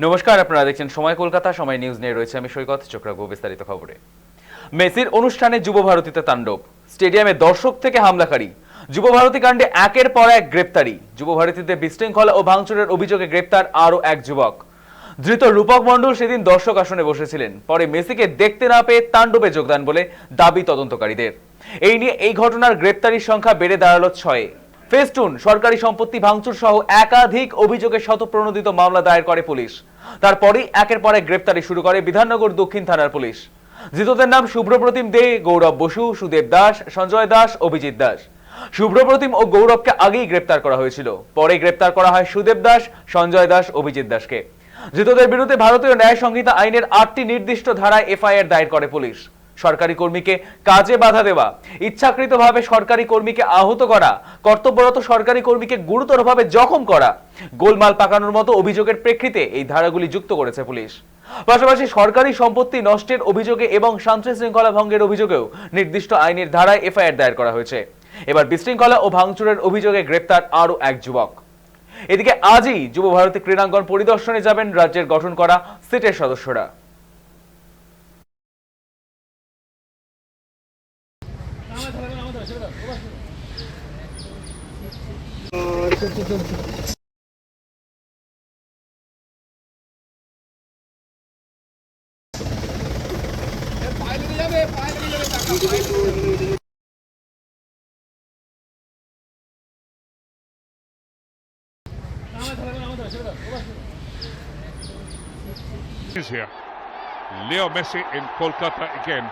নমস্কার, আপনারা দেখছেন সময় কলকাতা। সময় নিউজ নিয়ে রয়েছে আমি সৈকত। চোখ রাখবো বিস্তারিত খবরে। মেসির অনুষ্ঠানে যুব ভারতীতে তাণ্ডব, স্টেডিয়ামে দর্শক থেকে হামলাকারী, যুব ভারতী কাণ্ডে একের পর এক গ্রেপ্তারি। যুব ভারতীতে বিশৃঙ্খলা ও ভাঙচুরের অভিযোগে গ্রেপ্তার আরও এক যুবক। ধৃত রূপক মণ্ডল সেদিন দর্শক আসনে বসেছিলেন, পরে মেসিকে দেখতে না পেয়ে তাণ্ডবে যোগদান বলে দাবি তদন্তকারীদের। এই নিয়ে এই ঘটনার গ্রেপ্তারির সংখ্যা বেড়ে দাঁড়ালো 6। ফেস্টুন, সরকারি সম্পত্তি ভাঙচুর সহ একাধিক অভিযোগে শতপ্রণোদিত মামলা দায়ের করে পুলিশ। তারপরই একের পর এক গ্রেপ্তারি শুরু করে বিধাননগর দক্ষিণ থানার পুলিশ। ধৃতদের নাম শুভ্রপ্রতিম দে, গৌরব বসু, সুদেব দাস, সঞ্জয় দাস, অভিজিৎ দাস। শুভ্রপ্রতিম ও গৌরবকে আগেই গ্রেপ্তার করা হয়েছিল, পরে গ্রেপ্তার করা হয় সুদেব দাস, সঞ্জয় দাস, অভিজিৎ দাসকে। ধৃতদের বিরুদ্ধে ভারতীয় ন্যায় সংহিতা আইনের 8টি নির্দিষ্ট ধারায় এফআইআর দায়ের করে পুলিশ। সরকারি কর্মীকে কাজে বাধা দেওয়া, ইচ্ছাকৃতভাবে সরকারি কর্মীকে আহত করা, কর্তব্যরত সরকারি কর্মীকে গুরুতরভাবে জখম করা, গোলমাল পাকানোর মতো অভিযোগের প্রেক্ষিতে এই ধারাগুলি যুক্ত করেছে পুলিশ। পাশাপাশি সরকারি সম্পত্তি নষ্টের অভিযোগে এবং শান্তি শৃঙ্খলা ভঙ্গের অভিযোগেও নির্দিষ্ট আইনের ধারায় এফআইআর দায়ের করা হয়েছে। এবার বিশৃঙ্খলা ও ভাঙচুরের অভিযোগে গ্রেপ্তার আরও এক যুবক। এদিকে আজই যুব ভারতী ক্রীড়াঙ্গন পরিদর্শনে যাবেন রাজ্যের গঠন করা সিটের সদস্যরা। Is here. Leo Messi in Kolkata again.